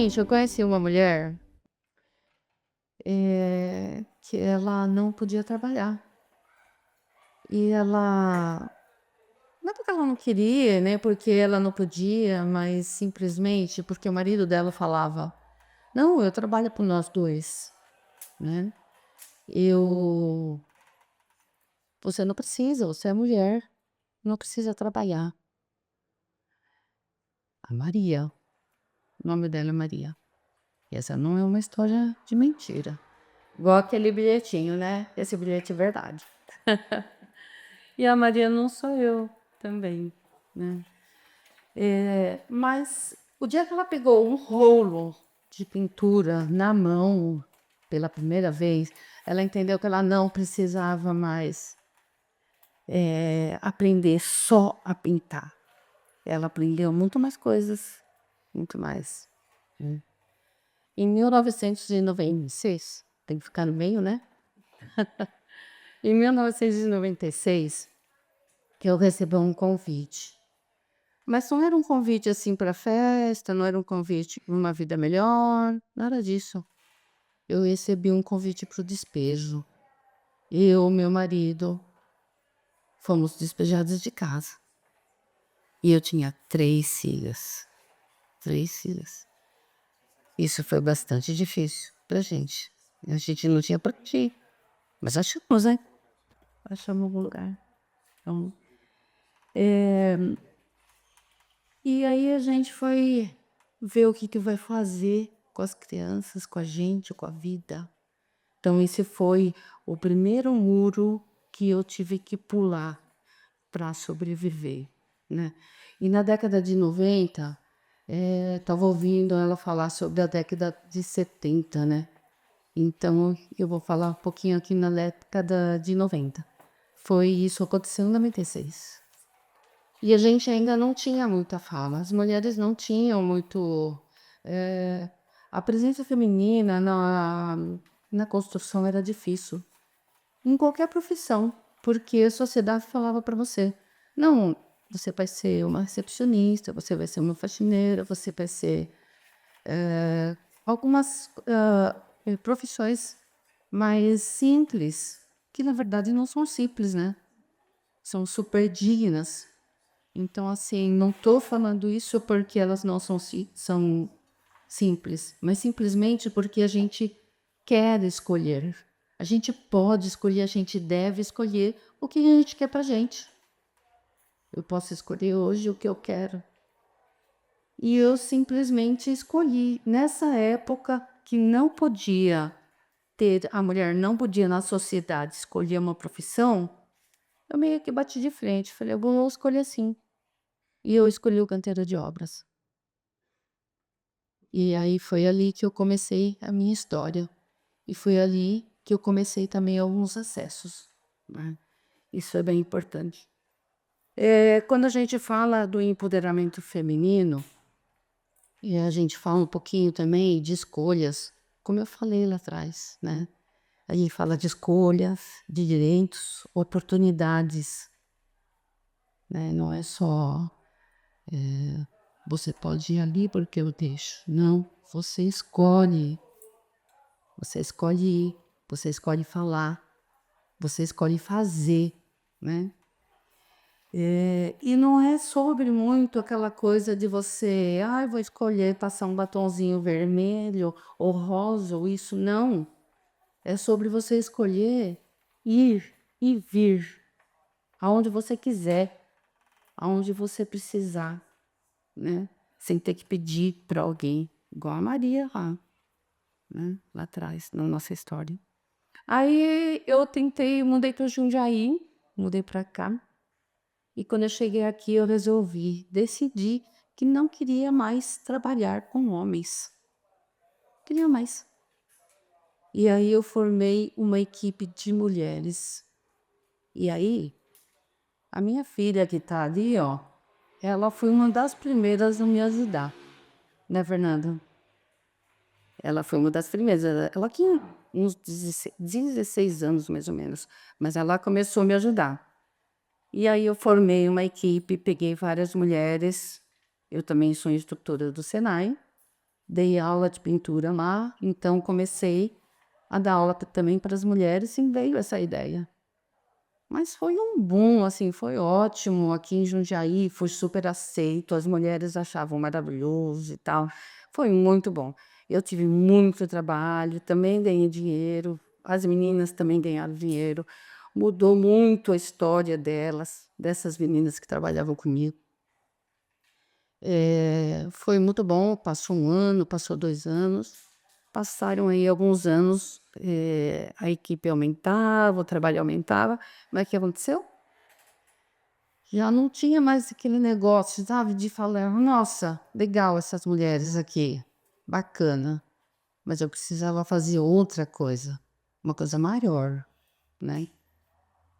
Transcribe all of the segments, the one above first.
Gente, eu conheci uma mulher, que ela não podia trabalhar. E ela não é porque ela não queria, né, porque ela não podia, mas simplesmente porque o marido dela falava: "Não, eu trabalho por nós 2, né. Eu Você não precisa, você é mulher, não precisa trabalhar". A Maria, o nome dela é Maria. E essa não é uma história de mentira. Igual aquele bilhetinho, né, esse bilhete é verdade. E a Maria não sou eu também, né. Mas o dia que ela pegou um rolo de pintura na mão, pela primeira vez, ela entendeu que ela não precisava mais, aprender só a pintar. Ela aprendeu muito mais coisas, muito mais. Em 1996, tem que ficar no meio, né. Em 1996, que eu recebi um convite. Mas não era um convite, assim, para festa, não era um convite para uma vida melhor, nada disso. Eu recebi um convite para o despejo. Eu, meu marido, fomos despejados de casa. E eu tinha 3 filhas, 3 filhas. Isso foi bastante difícil pra gente. A gente não tinha pra onde ir, mas achamos, né, achamos algum lugar. Então, e aí a gente foi ver o que que vai fazer com as crianças, com a gente, com a vida. Então esse foi o primeiro muro que eu tive que pular para sobreviver, né. E na década de 90, estava ouvindo ela falar sobre a década de 70, né. Então eu vou falar um pouquinho aqui na década de 90. Foi isso, aconteceu em 96. E a gente ainda não tinha muita fala, as mulheres não tinham muito, eh, a presença feminina na construção era difícil, em qualquer profissão, porque a sociedade falava para você: "Não, você vai ser uma recepcionista, você vai ser uma faxineira, você vai ser", algumas, profissões mais simples, que na verdade não são simples, né, são super dignas. Então, assim, não tô falando isso porque elas não são simples, mas simplesmente porque a gente quer escolher. A gente pode escolher, a gente deve escolher o que a gente quer pra gente. Eu posso escolher hoje o que eu quero. E eu simplesmente escolhi. Nessa época que não podia ter, a mulher não podia na sociedade escolher uma profissão, eu meio que bati de frente. Falei, eu vou escolher assim. E eu escolhi o canteiro de obras. E aí foi ali que eu comecei a minha história. E foi ali que eu comecei também alguns acessos, né. Isso é bem importante. Quando a gente fala do empoderamento feminino, e a gente fala um pouquinho também de escolhas, como eu falei lá atrás, né. A gente fala de escolhas, de direitos, oportunidades, né, não é só, você pode ir ali porque eu deixo. Não, você escolhe ir, você escolhe falar, você escolhe fazer, né. E não é sobre muito aquela coisa de você: "Ai, vou escolher passar um batonzinho vermelho ou rosa ou isso", não. É sobre você escolher ir e vir aonde você quiser, aonde você precisar, né, sem ter que pedir para alguém, igual a Maria lá, né, lá atrás na nossa história. Aí eu tentei, mudei para Jundiaí, mudei para cá, e quando eu cheguei aqui eu resolvi, decidi que não queria mais trabalhar com homens, queria mais. E aí eu formei uma equipe de mulheres. E aí, a minha filha que tá ali, ó, ela foi uma das primeiras a me ajudar, né, Fernanda? Ela foi uma das primeiras, ela tinha uns 16 anos mais ou menos, mas ela começou a me ajudar. E aí eu formei uma equipe, peguei várias mulheres, eu também sou instrutora do Senai, dei aula de pintura lá, então comecei a dar aula também para as mulheres e veio essa ideia. Mas foi um boom, assim, foi ótimo. Aqui em Jundiaí foi super aceito, as mulheres achavam maravilhoso e tal. Foi muito bom. Eu tive muito trabalho, também ganhei dinheiro, as meninas também ganharam dinheiro. Mudou muito a história delas, dessas meninas que trabalhavam comigo. Foi muito bom, passou 1 ano, passou 2 anos, passaram aí alguns anos, a equipe aumentava, o trabalho aumentava, mas o que aconteceu? Já não tinha mais aquele negócio, sabe, de falar: "Nossa, legal essas mulheres aqui, bacana", mas eu precisava fazer outra coisa, uma coisa maior, né.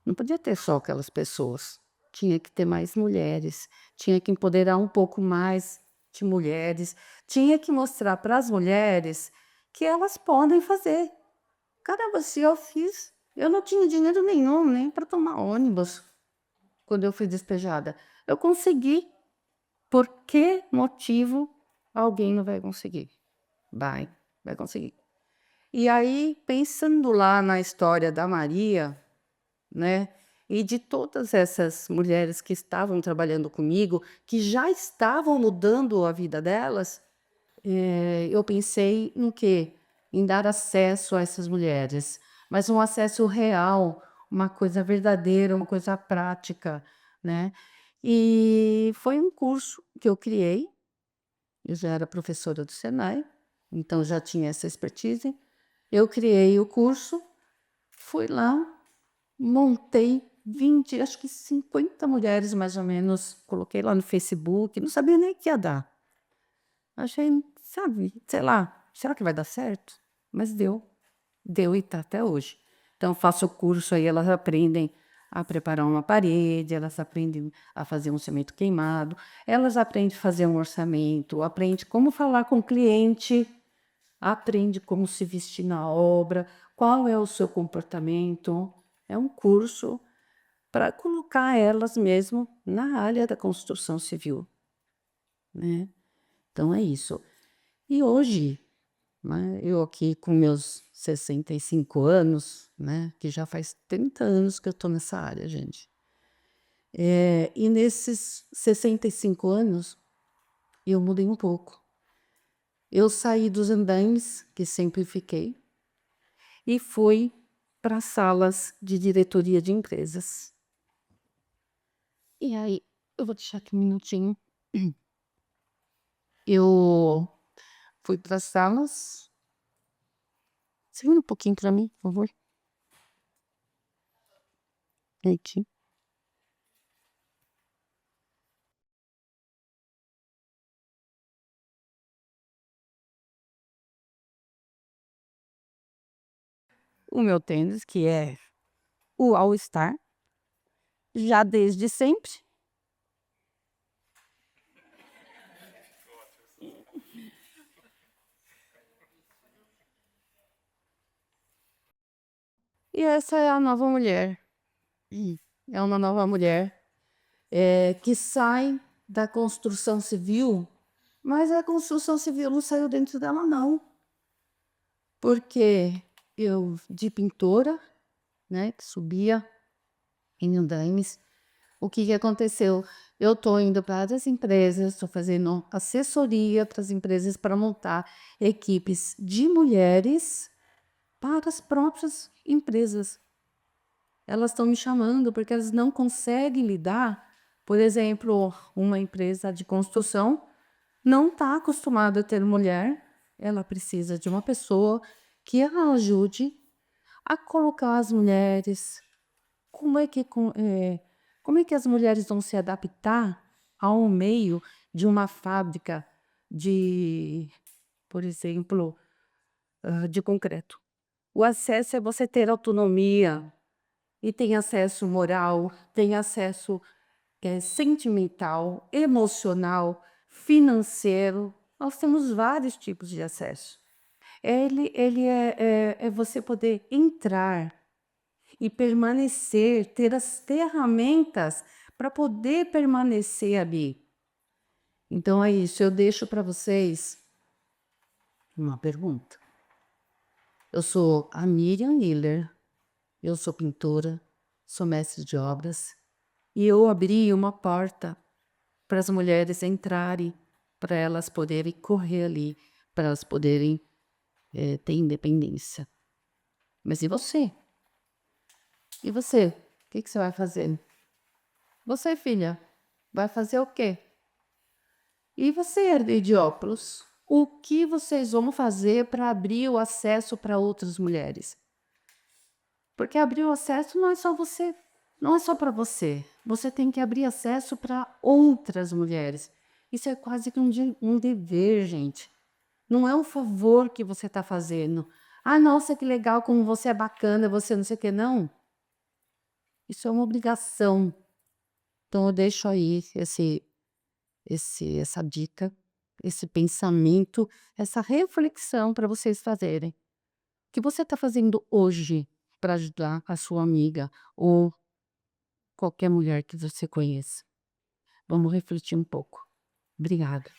Não podia ter só aquelas pessoas, tinha que ter mais mulheres, tinha que empoderar um pouco mais de mulheres, tinha que mostrar para as mulheres que elas podem fazer. Caramba, se eu fiz, eu não tinha dinheiro nenhum nem para tomar ônibus quando eu fui despejada. Eu consegui, por que motivo alguém não vai conseguir? Vai, vai conseguir. E aí, pensando lá na história da Maria, né, e de todas essas mulheres que estavam trabalhando comigo, que já estavam mudando a vida delas, eu pensei no quê? Em dar acesso a essas mulheres, mas um acesso real, uma coisa verdadeira, uma coisa prática, né. E foi um curso que eu criei, eu já era professora do Senai, então já tinha essa expertise. Eu criei o curso, fui lá, montei 20, acho que 50 mulheres mais ou menos, coloquei lá no Facebook, não sabia nem o que ia dar. Achei, sabe, sei lá, será que vai dar certo? Mas deu, deu e tá até hoje. Então faço o curso aí, elas aprendem a preparar uma parede, elas aprendem a fazer um cimento queimado, elas aprendem a fazer um orçamento, aprende como falar com o cliente, aprende como se vestir na obra, qual é o seu comportamento. É um curso para colocar elas mesmo na área da construção civil, né. Então é isso. E hoje, né, eu aqui com meus 65 anos, né, que já faz 30 anos que eu estou nessa área, gente. E nesses 65 anos, eu mudei um pouco. Eu saí dos andaimes, que sempre fiquei, e fui para salas de diretoria de empresas. E aí, eu vou deixar aqui um minutinho. Eu fui para as salas. Segura um pouquinho para mim, por favor. Aqui. O meu tênis, que é o All Star, já desde sempre. E essa é a nova mulher. É uma nova mulher, que sai da construção civil, mas a construção civil não saiu dentro dela não, porque eu de pintora, né, que subia em andaimes, o que que aconteceu? Eu estou indo para as empresas, estou fazendo assessoria para as empresas para montar equipes de mulheres para as próprias empresas. Elas estão me chamando porque elas não conseguem lidar. Por exemplo, uma empresa de construção não está acostumada a ter mulher, ela precisa de uma pessoa que a ajude a colocar as mulheres. Como é que, como é que as mulheres vão se adaptar ao meio de uma fábrica de, por exemplo, de concreto? O acesso é você ter autonomia, e tem acesso moral, tem acesso, sentimental, emocional, financeiro. Nós temos vários tipos de acesso. Ele é você poder entrar e permanecer, ter as ferramentas para poder permanecer ali. Então é isso, eu deixo para vocês Uma pergunta. Eu sou a Miriam Miller, eu sou pintora, sou mestre de obras e eu abri uma porta para as mulheres entrarem, para elas poderem correr ali, para elas poderem ter independência. Mas e você? E você? O que você vai fazer? Você, filha, vai fazer o quê? E você, Herdiopolis, o que vocês vão fazer para abrir o acesso para outras mulheres? Porque abrir o acesso não é só você, não é só para você. Você tem que abrir acesso para outras mulheres. Isso é quase que um dever, gente. Não é um favor que você está fazendo. Ah, nossa, que legal, como você é bacana, você não sei o que, não. Isso é uma obrigação. Então eu deixo aí essa dica, esse pensamento, essa reflexão para vocês fazerem. O que você está fazendo hoje para ajudar a sua amiga ou qualquer mulher que você conheça? Vamos refletir um pouco. Obrigada.